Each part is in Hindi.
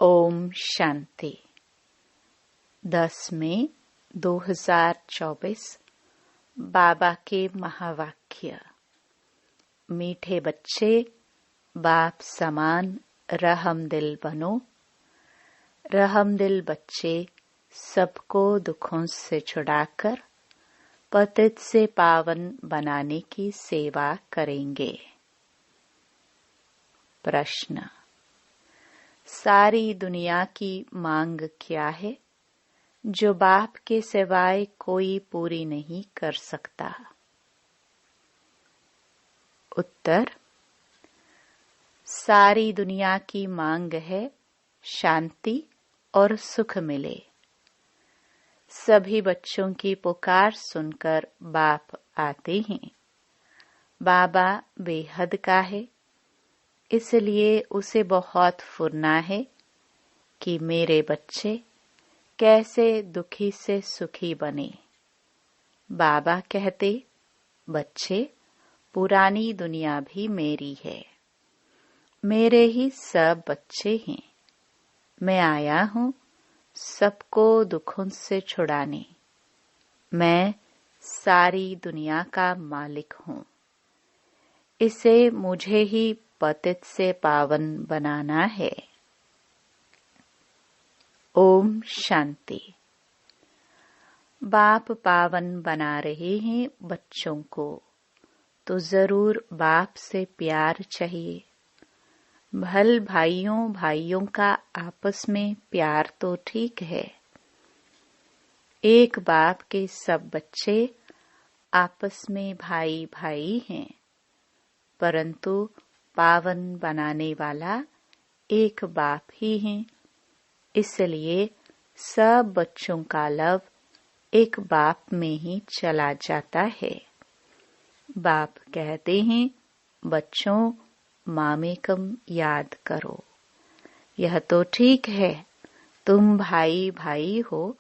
ओम शांति। 10 मई 2024 बाबा के महावाक्य। मीठे बच्चे, बाप समान रहमदिल बनो। रहमदिल बच्चे सबको दुखों से छुड़ाकर पतित से पावन बनाने की सेवा करेंगे। प्रश्न: सारी दुनिया की मांग क्या है जो बाप के सिवाय कोई पूरी नहीं कर सकता? उत्तर: सारी दुनिया की मांग है शांति और सुख मिले। सभी बच्चों की पुकार सुनकर बाप आते हैं। बाबा बेहद का है, इसलिए उसे बहुत फुरना है कि मेरे बच्चे कैसे दुखी से सुखी बने। बाबा कहते, बच्चे, पुरानी दुनिया भी मेरी है, मेरे ही सब बच्चे हैं। मैं आया हूँ सबको दुखों से छुड़ाने। मैं सारी दुनिया का मालिक हूँ। इसे मुझे ही पतित से पावन बनाना है। ओम शांति। बाप पावन बना रहे हैं बच्चों को, तो जरूर बाप से प्यार चाहिए। भल भाइयों का आपस में प्यार तो ठीक है। एक बाप के सब बच्चे आपस में भाई भाई हैं, परंतु पावन बनाने वाला एक बाप ही है। इसलिए सब बच्चों का लव एक बाप में ही चला जाता है। बाप कहते हैं, बच्चों, मामेकम याद करो। यह तो ठीक है, तुम भाई भाई हो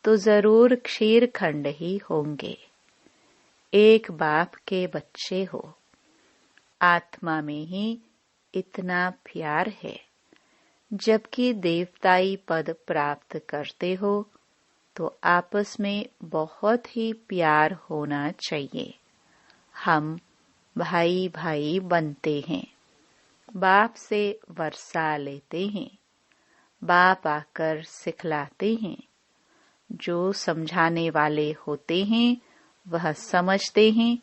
तो जरूर क्षीर खंड ही होंगे। एक बाप के बच्चे हो। आत्मा में ही इतना प्यार है। जबकि देवताई पद प्राप्त करते हो तो आपस में बहुत ही प्यार होना चाहिए। हम भाई भाई बनते हैं, बाप से वर्षा लेते हैं। बाप आकर सिखलाते हैं। जो समझाने वाले होते हैं वह समझते हैं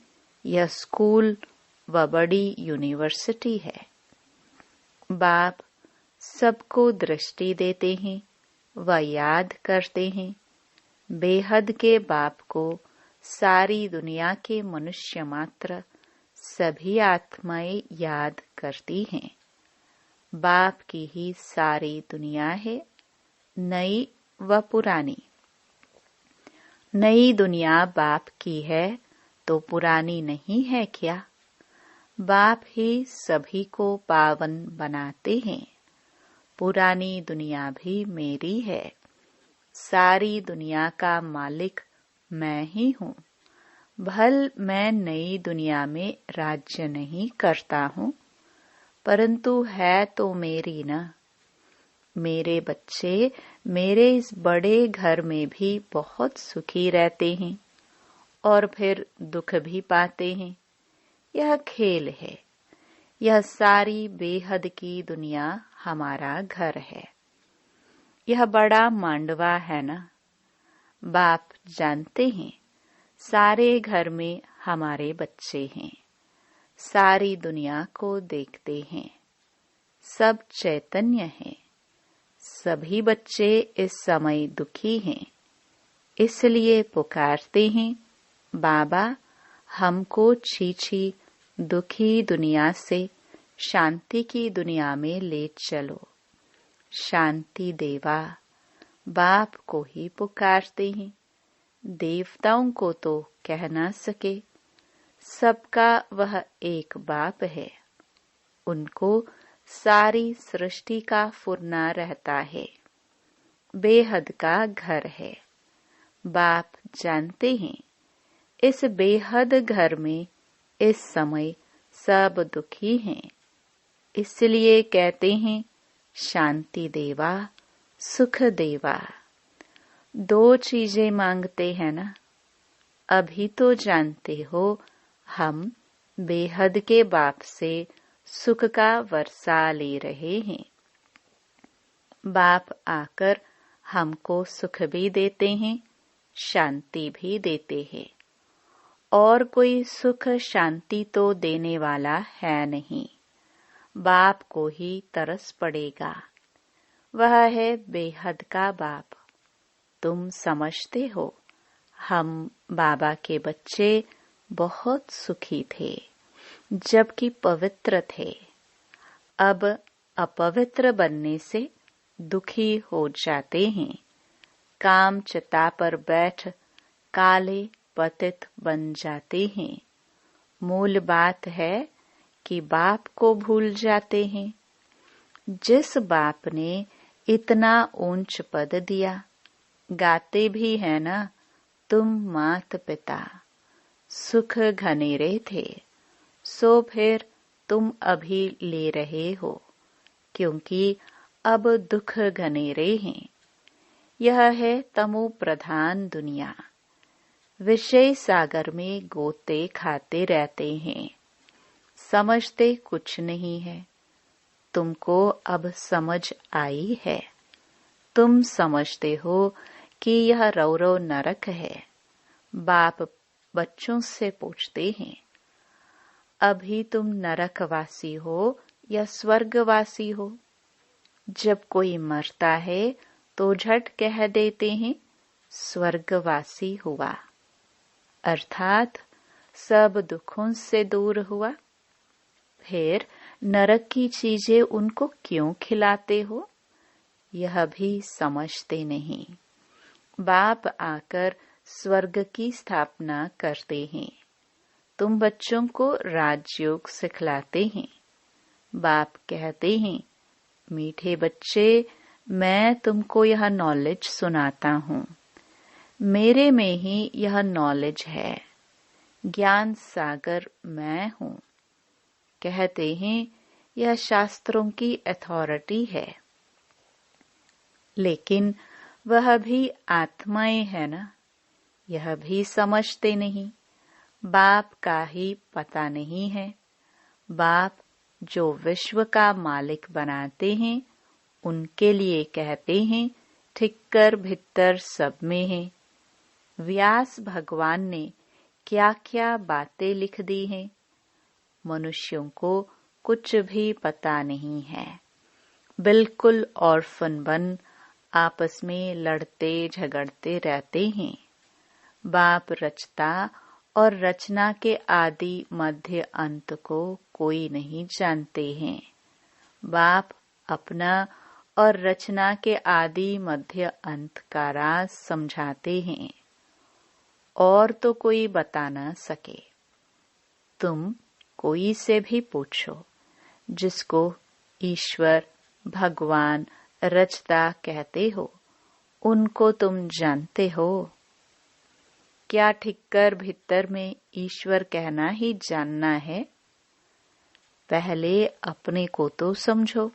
यह स्कूल व बड़ी यूनिवर्सिटी है। बाप सबको दृष्टि देते हैं व याद करते हैं। बेहद के बाप को सारी दुनिया के मनुष्य मात्र सभी आत्माएं याद करती हैं। बाप की ही सारी दुनिया है, नई व पुरानी। नई दुनिया बाप की है तो पुरानी नहीं है क्या? बाप ही सभी को पावन बनाते हैं। पुरानी दुनिया भी मेरी है। सारी दुनिया का मालिक मैं ही हूँ। भल मैं नई दुनिया में राज्य नहीं करता हूँ, परंतु है तो मेरी न। मेरे बच्चे मेरे इस बड़े घर में भी बहुत सुखी रहते हैं और फिर दुख भी पाते हैं। यह खेल है। यह सारी बेहद की दुनिया हमारा घर है। यह बड़ा मांडवा है ना। बाप जानते हैं सारे घर में हमारे बच्चे हैं। सारी दुनिया को देखते हैं। सब चैतन्य हैं। सभी बच्चे इस समय दुखी हैं, इसलिए पुकारते हैं, बाबा हमको छी दुखी दुनिया से शांति की दुनिया में ले चलो। शांति देवा बाप को ही पुकारते हैं। देवताओं को तो कह ना सके। सबका वह एक बाप है। उनको सारी सृष्टि का फुरना रहता है। बेहद का घर है। बाप जानते हैं इस बेहद घर में इस समय सब दुखी हैं। इसलिए कहते हैं शांति देवा, सुख देवा। दो चीजें मांगते हैं ना। अभी तो जानते हो हम बेहद के बाप से सुख का वर्षा ले रहे हैं। बाप आकर हमको सुख भी देते हैं, शांति भी देते हैं। और कोई सुख शांति तो देने वाला है नहीं। बाप को ही तरस पड़ेगा। वह है बेहद का बाप। तुम समझते हो हम बाबा के बच्चे बहुत सुखी थे जबकि पवित्र थे। अब अपवित्र बनने से दुखी हो जाते हैं। काम चिता पर बैठ काले पतित बन जाते हैं। मूल बात है कि बाप को भूल जाते हैं। जिस बाप ने इतना ऊंच पद दिया, गाते भी है ना, तुम मात पिता सुख घनेरे थे, सो फिर तुम अभी ले रहे हो, क्योंकि अब दुख घनेरे हैं। यह है तमो प्रधान दुनिया। विषय सागर में गोते खाते रहते हैं, समझते कुछ नहीं है। तुमको अब समझ आई है। तुम समझते हो कि यह रौरव नरक है। बाप बच्चों से पूछते हैं, अभी तुम नरकवासी हो या स्वर्गवासी हो? जब कोई मरता है तो झट कह देते हैं स्वर्गवासी हुआ, अर्थात सब दुखों से दूर हुआ। फिर नरक की चीजें उनको क्यों खिलाते हो, यह भी समझते नहीं। बाप आकर स्वर्ग की स्थापना करते हैं। तुम बच्चों को राजयोग सिखलाते हैं। बाप कहते हैं, मीठे बच्चे, मैं तुमको यह नॉलेज सुनाता हूँ। मेरे में ही यह नॉलेज है। ज्ञान सागर मैं हूँ। कहते हैं यह शास्त्रों की अथॉरिटी है, लेकिन वह भी आत्माएं है ना। यह भी समझते नहीं। बाप का ही पता नहीं है। बाप जो विश्व का मालिक बनाते हैं, उनके लिए कहते हैं ठिक्कर भित्तर सब में है। व्यास भगवान ने क्या क्या बातें लिख दी हैं, मनुष्यों को कुछ भी पता नहीं है। बिल्कुल ऑर्फन बन आपस में लड़ते झगड़ते रहते हैं। बाप रचता और रचना के आदि मध्य अंत को कोई नहीं जानते हैं। बाप अपना और रचना के आदि मध्य अंत का राज समझाते हैं, और तो कोई बता न सके। तुम कोई से भी पूछो, जिसको ईश्वर भगवान रचता कहते हो, उनको तुम जानते हो? क्या ठिक्कर भीतर में ईश्वर कहना ही जानना है? पहले अपने को तो समझो।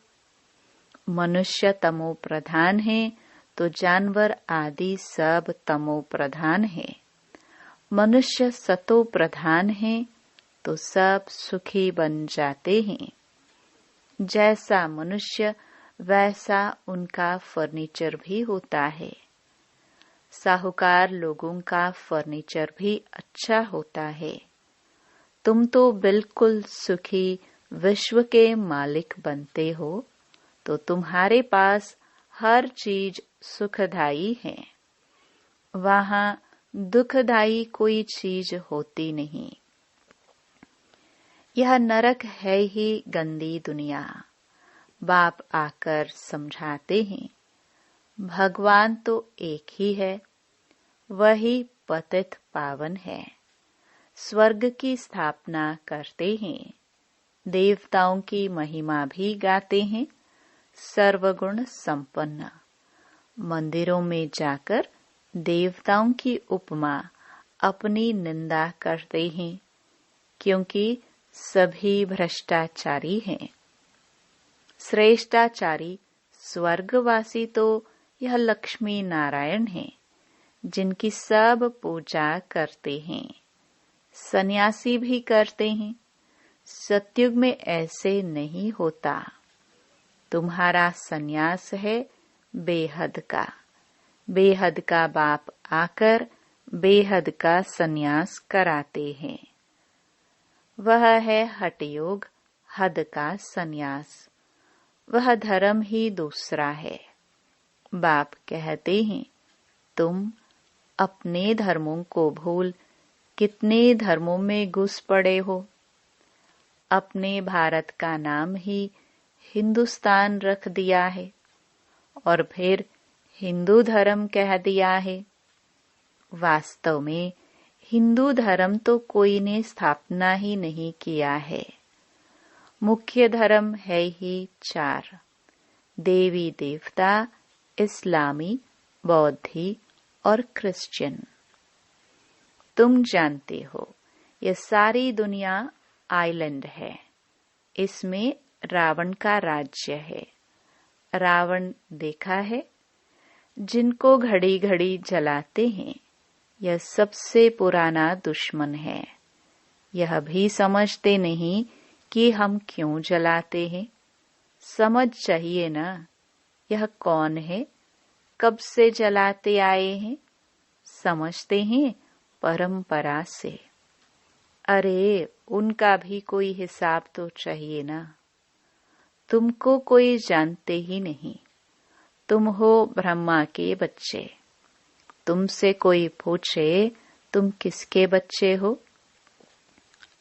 मनुष्य तमो प्रधान है तो जानवर आदि सब तमो प्रधान है। मनुष्य सतो प्रधान है तो सब सुखी बन जाते हैं। जैसा मनुष्य वैसा उनका फर्नीचर भी होता है। साहूकार लोगों का फर्नीचर भी अच्छा होता है। तुम तो बिल्कुल सुखी विश्व के मालिक बनते हो, तो तुम्हारे पास हर चीज सुखदायी है। वहां दुखदायी कोई चीज होती नहीं। यह नरक है ही गंदी दुनिया। बाप आकर समझाते हैं, भगवान तो एक ही है, वही पतित पावन है। स्वर्ग की स्थापना करते हैं। देवताओं की महिमा भी गाते हैं, सर्वगुण संपन्न। मंदिरों में जाकर देवताओं की उपमा अपनी निंदा करते हैं, क्योंकि सभी भ्रष्टाचारी हैं। श्रेष्ठाचारी स्वर्गवासी तो यह लक्ष्मी नारायण हैं, जिनकी सब पूजा करते हैं। सन्यासी भी करते हैं। सतयुग में ऐसे नहीं होता। तुम्हारा सन्यास है बेहद का। बेहद का बाप आकर बेहद का सन्यास कराते हैं। वह है हठयोग, हद का सन्यास। वह धर्म ही दूसरा है। बाप कहते हैं, तुम अपने धर्मों को भूल कितने धर्मों में घुस पड़े हो। अपने भारत का नाम ही हिंदुस्तान रख दिया है और फिर हिंदू धर्म कह दिया है। वास्तव में हिंदू धर्म तो कोई ने स्थापना ही नहीं किया है। मुख्य धर्म है ही 4, देवी देवता, इस्लामी, बौद्धी और क्रिश्चियन। तुम जानते हो यह सारी दुनिया आइलैंड है। इसमें रावण का राज्य है। रावण देखा है? जिनको घड़ी घड़ी जलाते हैं, यह सबसे पुराना दुश्मन है। यह भी समझते नहीं कि हम क्यों जलाते हैं। समझ चाहिए ना, यह कौन है, कब से जलाते आए हैं। समझते हैं परंपरा से। अरे उनका भी कोई हिसाब तो चाहिए ना। तुमको कोई जानते ही नहीं। तुम हो ब्रह्मा के बच्चे। तुमसे कोई पूछे तुम किसके बच्चे हो?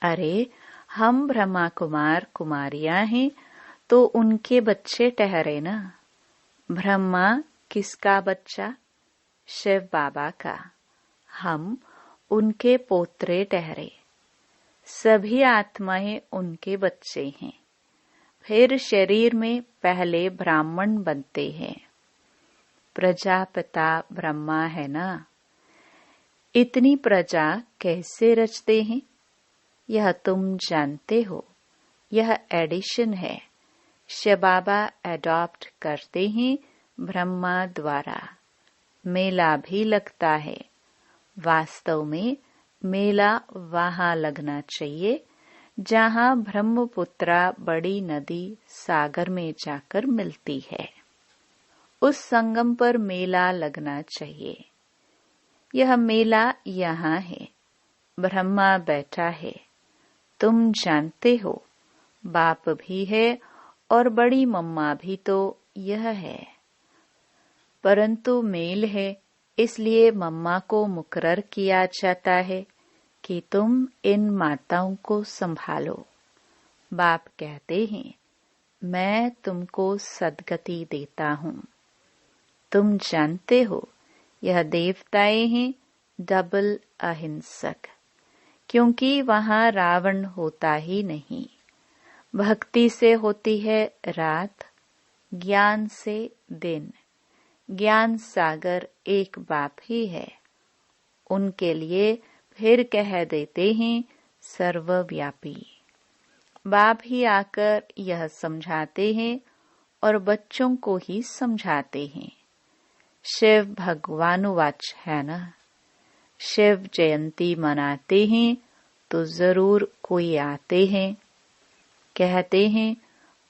अरे हम ब्रह्मा कुमार कुमारियां हैं तो उनके बच्चे ठहरे ना। ब्रह्मा किसका बच्चा? शिव बाबा का। हम उनके पोत्रे ठहरे। सभी आत्माएं उनके बच्चे हैं। फिर शरीर में पहले ब्राह्मण बनते हैं। प्रजापिता ब्रह्मा है ना। इतनी प्रजा कैसे रचते हैं, यह तुम जानते हो। यह एडिशन है। शिव बाबा एडॉप्ट करते हैं ब्रह्मा द्वारा। मेला भी लगता है। वास्तव में मेला वहां लगना चाहिए जहां ब्रह्मपुत्रा बड़ी नदी सागर में जाकर मिलती है। उस संगम पर मेला लगना चाहिए। यह मेला यहाँ है। ब्रह्मा बैठा है। तुम जानते हो बाप भी है और बड़ी मम्मा भी तो यह है। परंतु मेल है, इसलिए मम्मा को मुकर्रर किया जाता है कि तुम इन माताओं को संभालो। बाप कहते हैं, मैं तुमको सद्गति देता हूँ। तुम जानते हो यह देवताएं हैं डबल अहिंसक, क्योंकि वहां रावण होता ही नहीं। भक्ति से होती है रात, ज्ञान से दिन। ज्ञान सागर एक बाप ही है। उनके लिए फिर कह देते हैं सर्वव्यापी। बाप ही आकर यह समझाते हैं और बच्चों को ही समझाते हैं। शिव भगवानुवाच है ना। शिव जयंती मनाते हैं तो जरूर कोई आते हैं। कहते हैं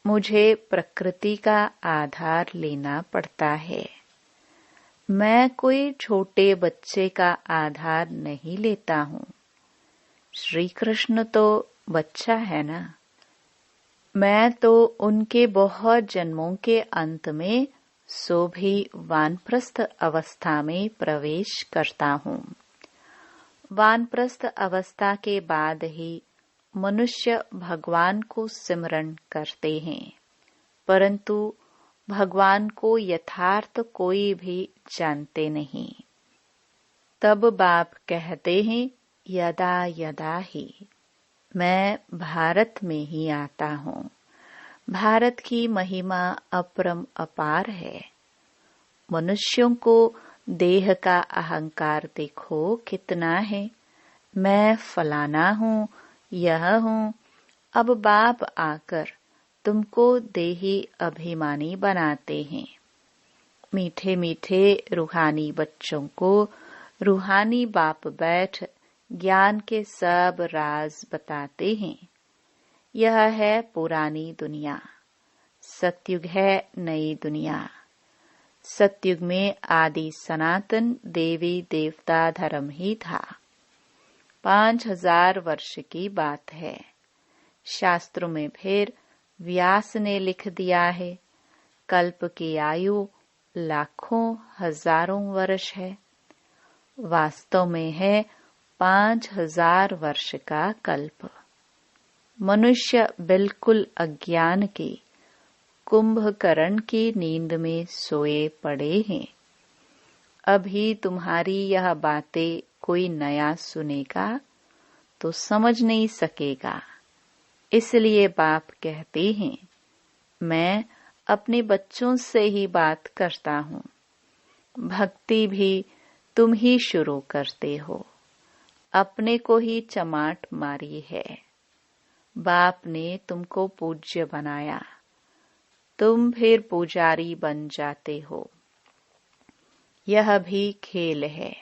मुझे प्रकृति का आधार लेना पड़ता है। मैं कोई छोटे बच्चे का आधार नहीं लेता हूँ। श्री कृष्ण तो बच्चा है ना। मैं तो उनके बहुत जन्मों के अंत में सो भी वानप्रस्थ अवस्था में प्रवेश करता हूँ। वानप्रस्थ अवस्था के बाद ही मनुष्य भगवान को सिमरण करते हैं, परंतु भगवान को यथार्थ कोई भी जानते नहीं। तब बाप कहते हैं यदा यदा ही। मैं भारत में ही आता हूँ। भारत की महिमा अपरम अपार है। मनुष्यों को देह का अहंकार देखो कितना है। मैं फलाना हूँ, यह हूँ। अब बाप आकर तुमको देही अभिमानी बनाते हैं। मीठे मीठे रूहानी बच्चों को रूहानी बाप बैठ ज्ञान के सब राज बताते हैं। यह है पुरानी दुनिया, सतयुग है नई दुनिया। सतयुग में आदि सनातन देवी देवता धर्म ही था। 5000 वर्ष की बात है। शास्त्रों में फिर व्यास ने लिख दिया है, कल्प की आयु लाखों हजारों वर्ष है। वास्तव में है 5000 वर्ष का कल्प। मनुष्य बिल्कुल अज्ञान की कुंभकर्ण की नींद में सोए पड़े हैं। अभी तुम्हारी यह बातें कोई नया सुनेगा तो समझ नहीं सकेगा। इसलिए बाप कहते हैं, मैं अपने बच्चों से ही बात करता हूँ। भक्ति भी तुम ही शुरू करते हो, अपने को ही चमाट मारी है। बाप ने तुमको पूज्य बनाया, तुम फिर पुजारी बन जाते हो। यह भी खेल है।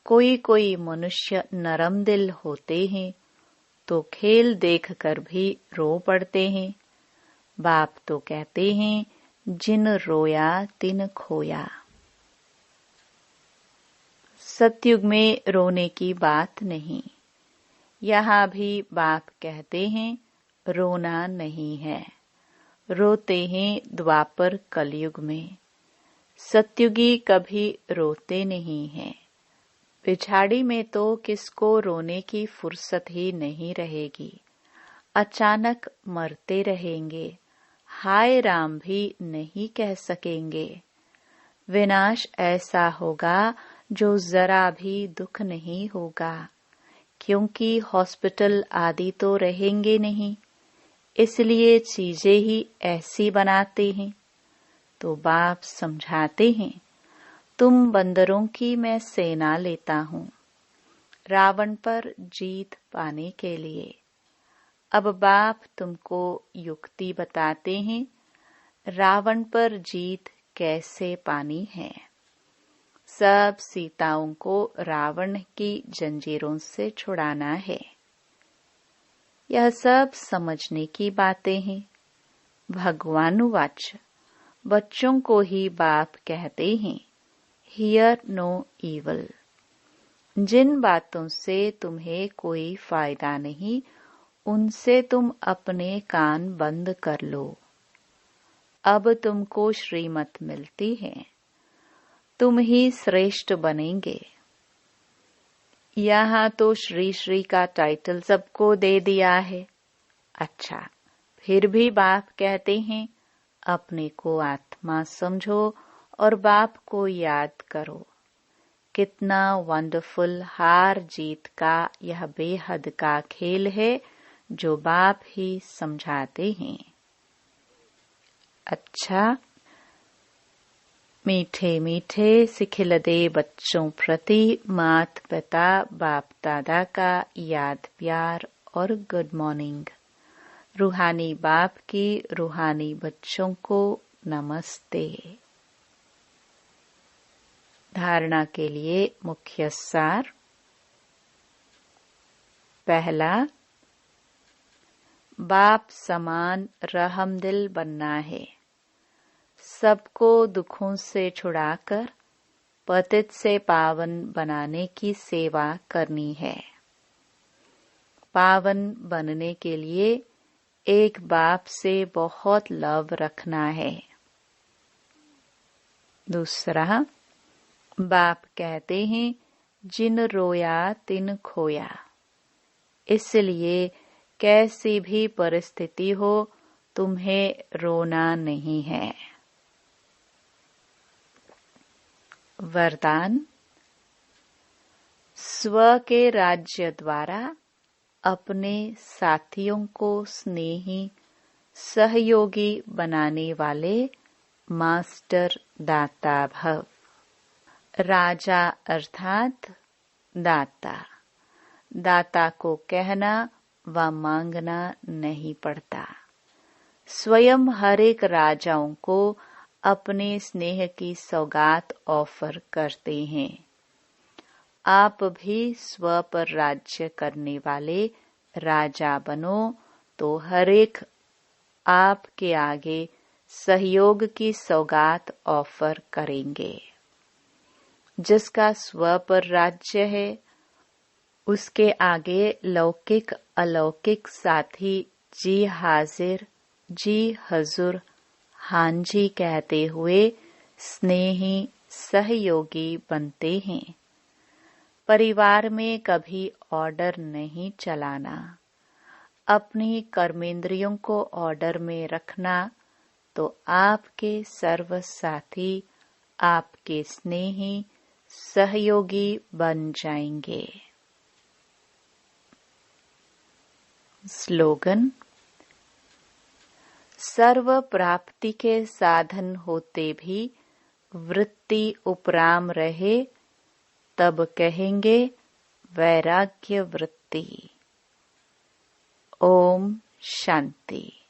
कोई कोई मनुष्य नरम दिल होते हैं तो खेल देखकर भी रो पड़ते हैं। बाप तो कहते हैं, जिन रोया तिन खोया। सतयुग में रोने की बात नहीं। यहाँ भी बाप कहते हैं, रोना नहीं है। रोते हैं द्वापर कलयुग में। सतयुगी कभी रोते नहीं हैं। पिछाड़ी में तो किसको रोने की फुर्सत ही नहीं रहेगी। अचानक मरते रहेंगे, हाय राम भी नहीं कह सकेंगे। विनाश ऐसा होगा जो जरा भी दुख नहीं होगा, क्योंकि हॉस्पिटल आदि तो रहेंगे नहीं। इसलिए चीजें ही ऐसी बनाते हैं। तो बाप समझाते हैं, तुम बंदरों की मैं सेना लेता हूँ, रावण पर जीत पाने के लिए। अब बाप तुमको युक्ति बताते हैं, रावण पर जीत कैसे पानी है। सब सीताओं को रावण की जंजीरों से छुड़ाना है। यह सब समझने की बातें हैं। भगवानुवाच, बच्चों को ही बाप कहते हैं, हियर नो ईवल। जिन बातों से तुम्हें कोई फायदा नहीं, उनसे तुम अपने कान बंद कर लो। अब तुमको श्रीमत मिलती है, तुम ही श्रेष्ठ बनेंगे। यहाँ तो श्री श्री का टाइटल सबको दे दिया है। अच्छा, फिर भी बाप कहते हैं, अपने को आत्मा समझो और बाप को याद करो। कितना वंडरफुल हार जीत का यह बेहद का खेल है जो बाप ही समझाते हैं। अच्छा, मीठे मीठे सिखिलदे बच्चों प्रति मात पिता बाप दादा का याद प्यार और गुड मॉर्निंग। रूहानी बाप की रूहानी बच्चों को नमस्ते। धारणा के लिए मुख्य सार। पहला, बाप समान रहमदिल बनना है। सबको दुखों से छुड़ाकर पतित से पावन बनाने की सेवा करनी है। पावन बनने के लिए एक बाप से बहुत लव रखना है। दूसरा, बाप कहते हैं, जिन रोया तिन खोया। इसलिए कैसी भी परिस्थिति हो, तुम्हें रोना नहीं है। वरदान। स्व के राज्य द्वारा अपने साथियों को स्नेही सहयोगी बनाने वाले मास्टर दाता भव। राजा अर्थात दाता। दाता को कहना व मांगना नहीं पड़ता। स्वयं हर एक राजाओं को अपने स्नेह की सौगात ऑफर करते हैं। आप भी स्व पर राज्य करने वाले राजा बनो तो हर एक आपके आगे सहयोग की सौगात ऑफर करेंगे। जिसका स्व पर राज्य है उसके आगे लौकिक अलौकिक साथी जी हाजिर, जी हजूर, हाँ जी कहते हुए स्नेही सहयोगी बनते हैं। परिवार में कभी ऑर्डर नहीं चलाना, अपनी कर्मेंद्रियों को ऑर्डर में रखना तो आपके सर्व साथी आपके स्नेही सहयोगी बन जाएंगे। स्लोगन: सर्व प्राप्ति के साधन होते भी वृत्ति उपराम रहे तब कहेंगे वैराग्य वृत्ति। ओम शांति।